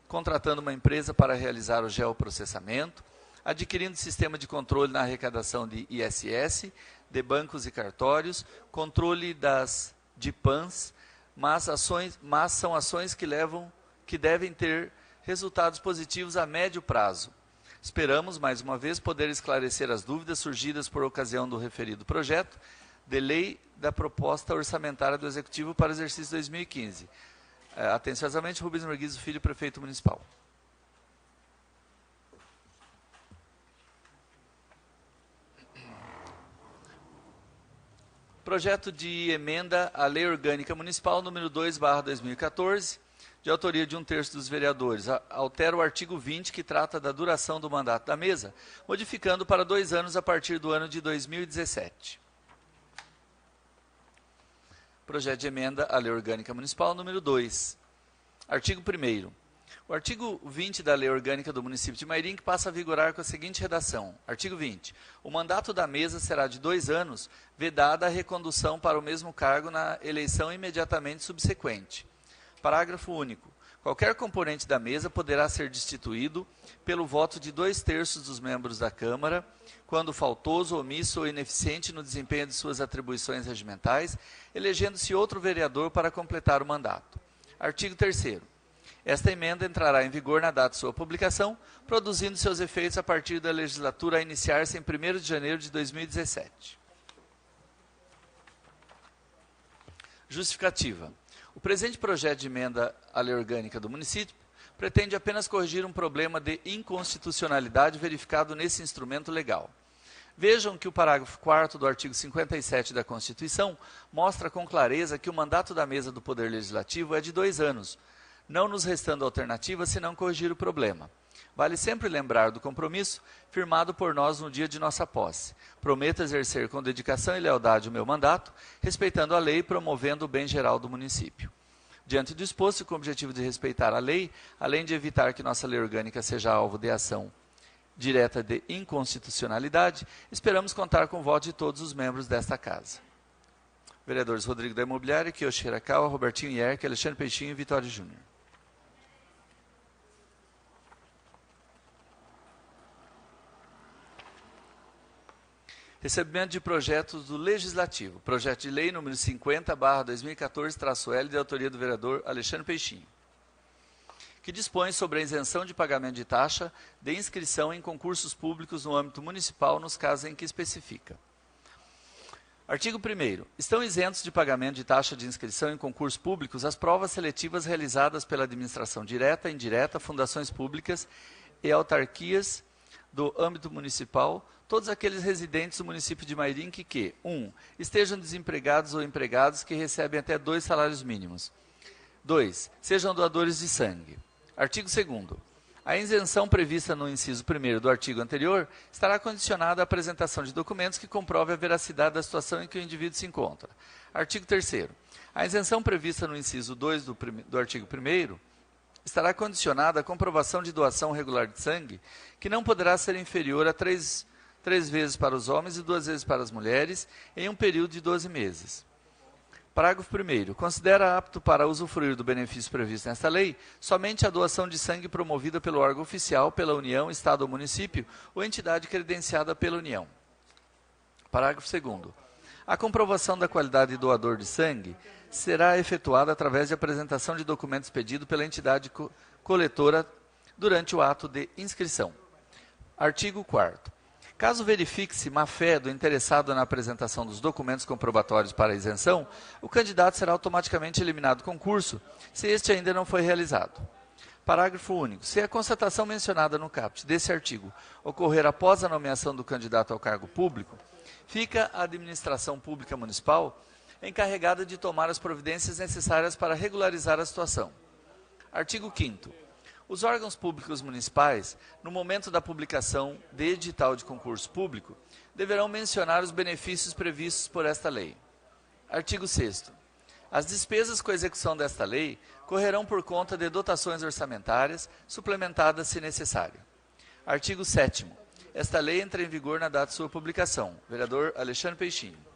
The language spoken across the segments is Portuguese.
contratando uma empresa para realizar o geoprocessamento, adquirindo sistema de controle na arrecadação de ISS, de bancos e cartórios, controle de PANs, mas são ações que devem ter resultados positivos a médio prazo. Esperamos, mais uma vez, poder esclarecer as dúvidas surgidas por ocasião do referido projeto de lei da proposta orçamentária do Executivo para o exercício 2015. Atenciosamente, Rubens Merguizo Filho, Prefeito Municipal. Projeto de emenda à Lei Orgânica Municipal número 2/2014, de autoria de 1/3 dos vereadores. Altera o artigo 20, que trata da duração do mandato da mesa, modificando para 2 anos a partir do ano de 2017. Projeto de emenda à Lei Orgânica Municipal número 2. Artigo 1º. O artigo 20 da Lei Orgânica do Município de Mairinque passa a vigorar com a seguinte redação. Artigo 20. O mandato da mesa será de 2 anos, vedada a recondução para o mesmo cargo na eleição imediatamente subsequente. Parágrafo único. Qualquer componente da mesa poderá ser destituído pelo voto de 2/3 dos membros da Câmara, quando faltoso, omisso ou ineficiente no desempenho de suas atribuições regimentais, elegendo-se outro vereador para completar o mandato. Artigo 3º. Esta emenda entrará em vigor na data de sua publicação, produzindo seus efeitos a partir da legislatura a iniciar-se em 1º de janeiro de 2017. Justificativa. O presente projeto de emenda à Lei Orgânica do Município pretende apenas corrigir um problema de inconstitucionalidade verificado nesse instrumento legal. Vejam que o parágrafo 4º do artigo 57 da Constituição mostra com clareza que o mandato da mesa do Poder Legislativo é de 2 anos, não nos restando alternativa senão corrigir o problema. Vale sempre lembrar do compromisso firmado por nós no dia de nossa posse. Prometo exercer com dedicação e lealdade o meu mandato, respeitando a lei e promovendo o bem geral do município. Diante do exposto e com o objetivo de respeitar a lei, além de evitar que nossa lei orgânica seja alvo de ação direta de inconstitucionalidade, esperamos contar com o voto de todos os membros desta Casa. Vereadores Rodrigo da Imobiliária, Kiyoshi Hirakawa, Robertinho Ierque, Alexandre Peixinho e Vitório Júnior. Recebimento de projetos do Legislativo. Projeto de Lei número 50/2014-L, de autoria do vereador Alexandre Peixinho, que dispõe sobre a isenção de pagamento de taxa de inscrição em concursos públicos no âmbito municipal, nos casos em que especifica. Artigo 1º. Estão isentos de pagamento de taxa de inscrição em concursos públicos as provas seletivas realizadas pela administração direta, indireta, fundações públicas e autarquias do âmbito municipal, todos aqueles residentes do município de Mairinque que 1. Estejam desempregados ou empregados que recebem até 2 salários mínimos. 2. Sejam doadores de sangue. Artigo 2º. A isenção prevista no inciso 1º do artigo anterior estará condicionada à apresentação de documentos que comprovem a veracidade da situação em que o indivíduo se encontra. Artigo 3º. A isenção prevista no inciso 2 do artigo 1º estará condicionada à comprovação de doação regular de sangue, que não poderá ser inferior a 3 vezes para os homens e 2 vezes para as mulheres, em um período de 12 meses. Parágrafo 1º. Considera apto para usufruir do benefício previsto nesta lei somente a doação de sangue promovida pelo órgão oficial, pela União, Estado ou município, ou entidade credenciada pela União. Parágrafo 2º. A comprovação da qualidade de doador de sangue será efetuada através de apresentação de documentos pedidos pela entidade coletora durante o ato de inscrição. Artigo 4º. Caso verifique-se má-fé do interessado na apresentação dos documentos comprobatórios para a isenção, o candidato será automaticamente eliminado do concurso, se este ainda não foi realizado. Parágrafo único. Se a constatação mencionada no caput desse artigo ocorrer após a nomeação do candidato ao cargo público, fica a administração pública municipal encarregada de tomar as providências necessárias para regularizar a situação. Artigo 5º. Os órgãos públicos municipais, no momento da publicação de edital de concurso público, deverão mencionar os benefícios previstos por esta lei. Artigo 6º. As despesas com a execução desta lei correrão por conta de dotações orçamentárias, suplementadas se necessário. Artigo 7º. Esta lei entra em vigor na data de sua publicação. Vereador Alexandre Peixinho.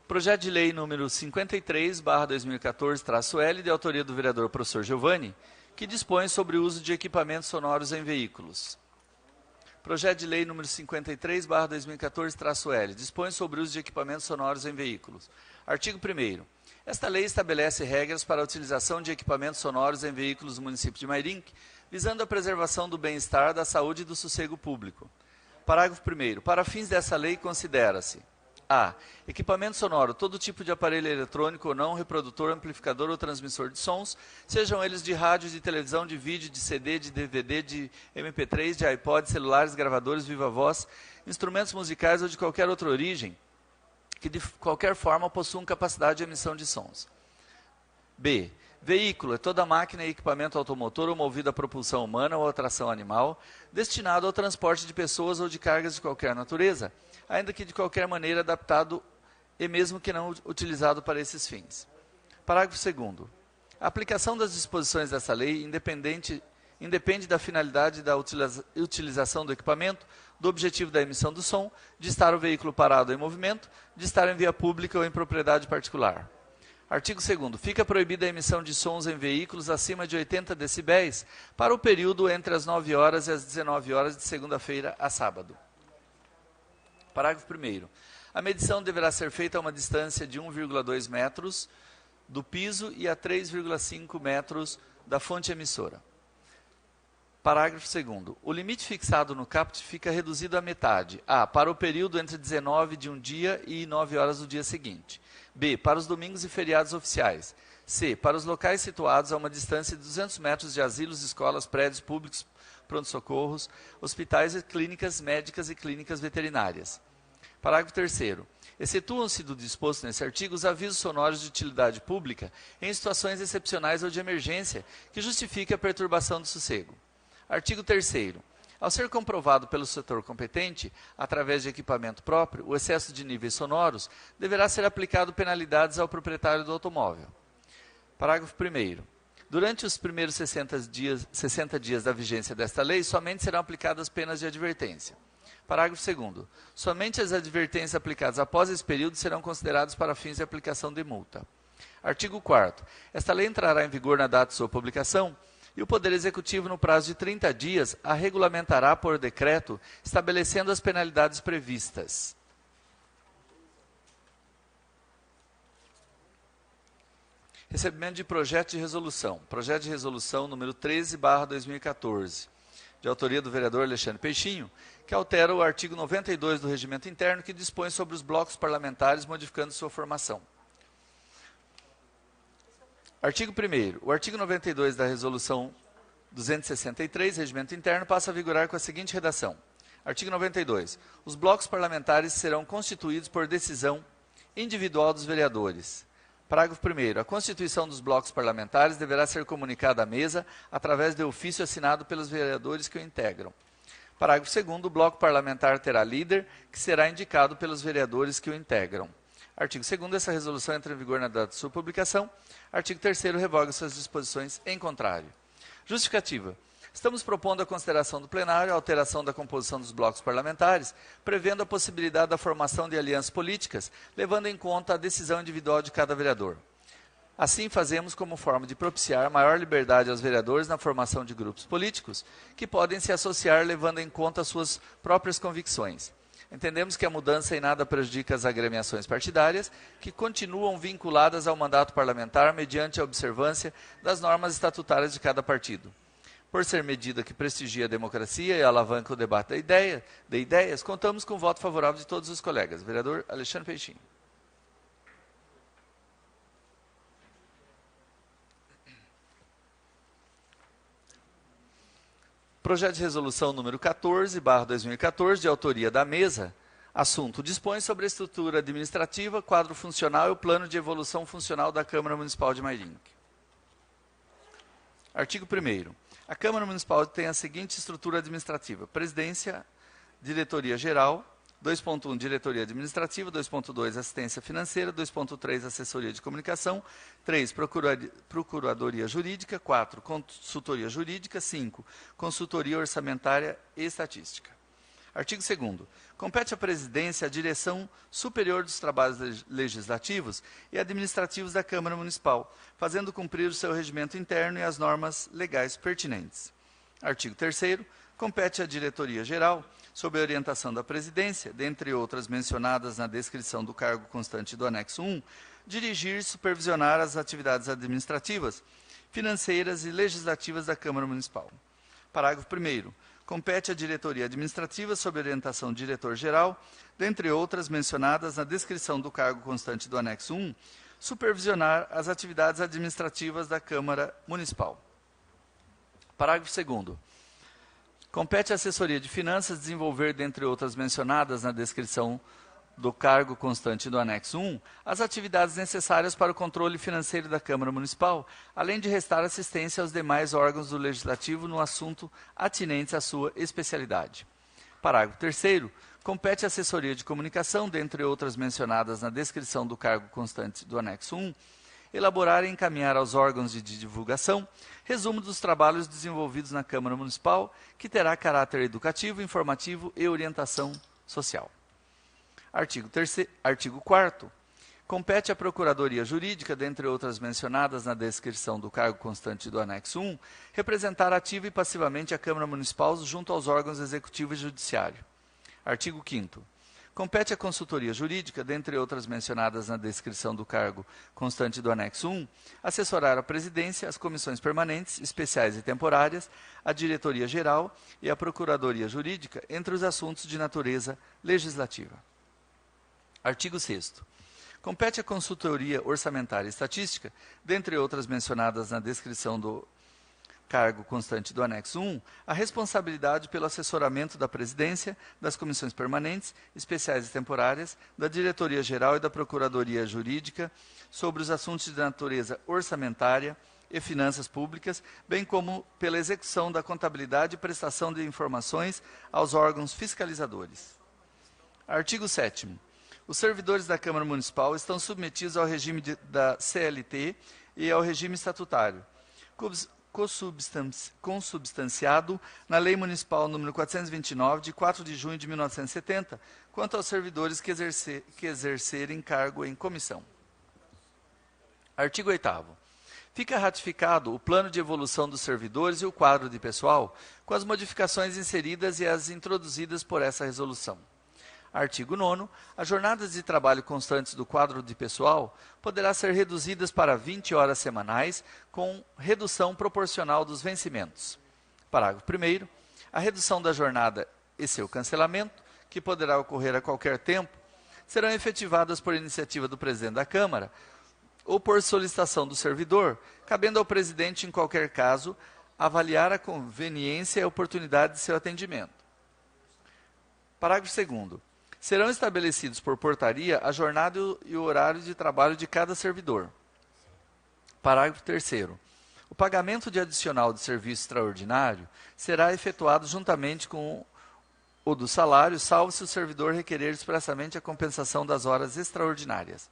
Projeto de lei número 53/2014-L, de autoria do vereador professor Giovanni, que dispõe sobre o uso de equipamentos sonoros em veículos. Projeto de lei número 53/2014-L, dispõe sobre o uso de equipamentos sonoros em veículos. Artigo 1º. Esta lei estabelece regras para a utilização de equipamentos sonoros em veículos do município de Mairinque, visando a preservação do bem-estar, da saúde e do sossego público. Parágrafo 1º. Para fins dessa lei, considera-se: a. Equipamento sonoro, todo tipo de aparelho eletrônico ou não, reprodutor, amplificador ou transmissor de sons, sejam eles de rádio, de televisão, de vídeo, de CD, de DVD, de MP3, de iPod, celulares, gravadores, viva-voz, instrumentos musicais ou de qualquer outra origem, que de qualquer forma possuam capacidade de emissão de sons. B. Veículo é toda máquina e equipamento automotor ou movido a propulsão humana ou a tração animal, destinado ao transporte de pessoas ou de cargas de qualquer natureza, ainda que de qualquer maneira adaptado e mesmo que não utilizado para esses fins. Parágrafo 2º. A aplicação das disposições dessa lei independe da finalidade da utilização do equipamento, do objetivo da emissão do som, de estar o veículo parado em movimento, de estar em via pública ou em propriedade particular. Artigo 2º. Fica proibida a emissão de sons em veículos acima de 80 decibéis para o período entre as 9 horas e as 19 horas de segunda-feira a sábado. Parágrafo 1º. A medição deverá ser feita a uma distância de 1,2 metros do piso e a 3,5 metros da fonte emissora. Parágrafo 2º. O limite fixado no caput fica reduzido à metade. A. Para o período entre 19 de um dia e 9 horas do dia seguinte. B. Para os domingos e feriados oficiais. C. Para os locais situados a uma distância de 200 metros de asilos, escolas, prédios públicos, pronto-socorros, hospitais e clínicas médicas e clínicas veterinárias. Parágrafo 3º. Excetuam-se do disposto nesse artigo os avisos sonoros de utilidade pública em situações excepcionais ou de emergência que justifiquem a perturbação do sossego. Artigo 3º. Ao ser comprovado pelo setor competente, através de equipamento próprio, o excesso de níveis sonoros, deverá ser aplicado penalidades ao proprietário do automóvel. Parágrafo 1º. Durante os primeiros 60 dias da vigência desta lei, somente serão aplicadas penas de advertência. Parágrafo 2º. Somente as advertências aplicadas após esse período serão consideradas para fins de aplicação de multa. Artigo 4º. Esta lei entrará em vigor na data de sua publicação, e o Poder Executivo, no prazo de 30 dias, a regulamentará por decreto, estabelecendo as penalidades previstas. Recebimento de projeto de resolução. Projeto de resolução número 13/2014, de autoria do vereador Alexandre Peixinho, que altera o artigo 92 do Regimento Interno, que dispõe sobre os blocos parlamentares, modificando sua formação. Artigo 1º. O artigo 92 da Resolução 263, Regimento Interno, passa a vigorar com a seguinte redação. Artigo 92. Os blocos parlamentares serão constituídos por decisão individual dos vereadores. Parágrafo 1º. A constituição dos blocos parlamentares deverá ser comunicada à mesa através de ofício assinado pelos vereadores que o integram. Parágrafo 2º. O bloco parlamentar terá líder, que será indicado pelos vereadores que o integram. Artigo 2º. Essa resolução entra em vigor na data de sua publicação. Artigo 3º. Revoga suas disposições em contrário. Justificativa. Estamos propondo a consideração do plenário a alteração da composição dos blocos parlamentares, prevendo a possibilidade da formação de alianças políticas, levando em conta a decisão individual de cada vereador. Assim, fazemos como forma de propiciar maior liberdade aos vereadores na formação de grupos políticos, que podem se associar levando em conta suas próprias convicções. Entendemos que a mudança em nada prejudica as agremiações partidárias, que continuam vinculadas ao mandato parlamentar mediante a observância das normas estatutárias de cada partido. Por ser medida que prestigia a democracia e alavanca o debate de ideias, contamos com o voto favorável de todos os colegas. Vereador Alexandre Peixinho. Projeto de resolução número 14/2014, de autoria da mesa. Assunto: dispõe sobre a estrutura administrativa, quadro funcional e o plano de evolução funcional da Câmara Municipal de Mairinque. Artigo 1º. A Câmara Municipal tem a seguinte estrutura administrativa: presidência, diretoria geral, 2.1 diretoria administrativa, 2.2 assistência financeira, 2.3 assessoria de comunicação, 3 procuradoria jurídica, 4 consultoria jurídica, 5 consultoria orçamentária e estatística. Artigo 2º. Compete à Presidência a direção superior dos trabalhos legislativos e administrativos da Câmara Municipal, fazendo cumprir o seu regimento interno e as normas legais pertinentes. Artigo 3º. Compete à Diretoria-Geral, sob a orientação da Presidência, dentre outras mencionadas na descrição do cargo constante do anexo 1, dirigir e supervisionar as atividades administrativas, financeiras e legislativas da Câmara Municipal. Parágrafo 1º. Compete à Diretoria Administrativa, sob orientação do Diretor-Geral, dentre outras mencionadas na descrição do cargo constante do anexo 1, supervisionar as atividades administrativas da Câmara Municipal. Parágrafo 2º. Compete à Assessoria de Finanças desenvolver, dentre outras mencionadas na descrição do cargo constante do anexo 1, as atividades necessárias para o controle financeiro da Câmara Municipal, além de prestar assistência aos demais órgãos do Legislativo no assunto atinentes à sua especialidade. Parágrafo 3º. Compete à Assessoria de Comunicação, dentre outras mencionadas na descrição do cargo constante do anexo 1, elaborar e encaminhar aos órgãos de divulgação resumo dos trabalhos desenvolvidos na Câmara Municipal, que terá caráter educativo, informativo e orientação social. Artigo 4º. Compete à Procuradoria Jurídica, dentre outras mencionadas na descrição do cargo constante do anexo 1, representar ativa e passivamente a Câmara Municipal junto aos órgãos executivo e judiciário. Artigo 5º. Compete à Consultoria Jurídica, dentre outras mencionadas na descrição do cargo constante do anexo 1, assessorar a Presidência, as comissões permanentes, especiais e temporárias, a Diretoria-Geral e a Procuradoria Jurídica, entre os assuntos de natureza legislativa. Artigo 6º. Compete à Consultoria Orçamentária e Estatística, dentre outras mencionadas na descrição do cargo constante do anexo 1, a responsabilidade pelo assessoramento da Presidência, das comissões permanentes, especiais e temporárias, da Diretoria-Geral e da Procuradoria Jurídica sobre os assuntos de natureza orçamentária e finanças públicas, bem como pela execução da contabilidade e prestação de informações aos órgãos fiscalizadores. Artigo 7º. Os servidores da Câmara Municipal estão submetidos ao regime da CLT e ao regime estatutário, consubstanciado na Lei Municipal nº 429, de 4 de junho de 1970, quanto aos servidores que exercerem cargo em comissão. Artigo 8º. Fica ratificado o plano de evolução dos servidores e o quadro de pessoal, com as modificações inseridas e as introduzidas por essa resolução. Artigo 9º. As jornadas de trabalho constantes do quadro de pessoal poderá ser reduzidas para 20 horas semanais, com redução proporcional dos vencimentos. Parágrafo 1º. A redução da jornada e seu cancelamento, que poderá ocorrer a qualquer tempo, serão efetivadas por iniciativa do Presidente da Câmara ou por solicitação do servidor, cabendo ao Presidente, em qualquer caso, avaliar a conveniência e a oportunidade de seu atendimento. Parágrafo 2º. Serão estabelecidos por portaria a jornada e o horário de trabalho de cada servidor. Parágrafo 3º. O pagamento de adicional de serviço extraordinário será efetuado juntamente com o do salário, salvo se o servidor requerer expressamente a compensação das horas extraordinárias.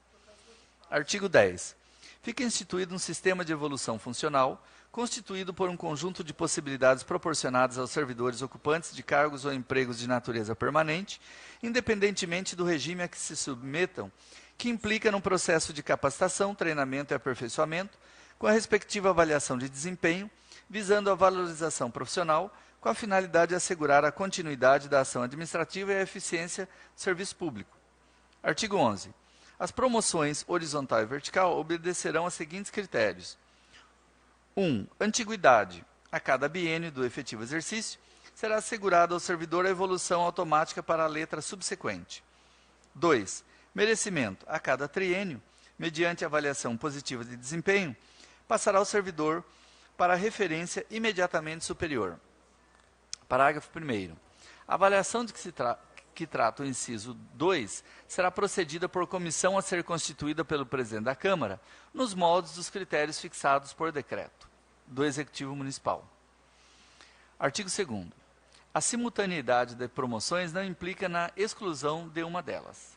Artigo 10. Fica instituído um sistema de evolução funcional, constituído por um conjunto de possibilidades proporcionadas aos servidores ocupantes de cargos ou empregos de natureza permanente, independentemente do regime a que se submetam, que implica num processo de capacitação, treinamento e aperfeiçoamento, com a respectiva avaliação de desempenho, visando a valorização profissional, com a finalidade de assegurar a continuidade da ação administrativa e a eficiência do serviço público. Artigo 11. As promoções horizontal e vertical obedecerão aos seguintes critérios. 1. Antiguidade. A cada biênio do efetivo exercício, será assegurada ao servidor a evolução automática para a letra subsequente. 2. Merecimento. A cada triênio, mediante avaliação positiva de desempenho, passará ao servidor para a referência imediatamente superior. Parágrafo 1º. A avaliação de que trata o inciso 2 será procedida por comissão a ser constituída pelo Presidente da Câmara, nos moldes dos critérios fixados por decreto do Executivo Municipal. Artigo 2º. A simultaneidade de promoções não implica na exclusão de uma delas.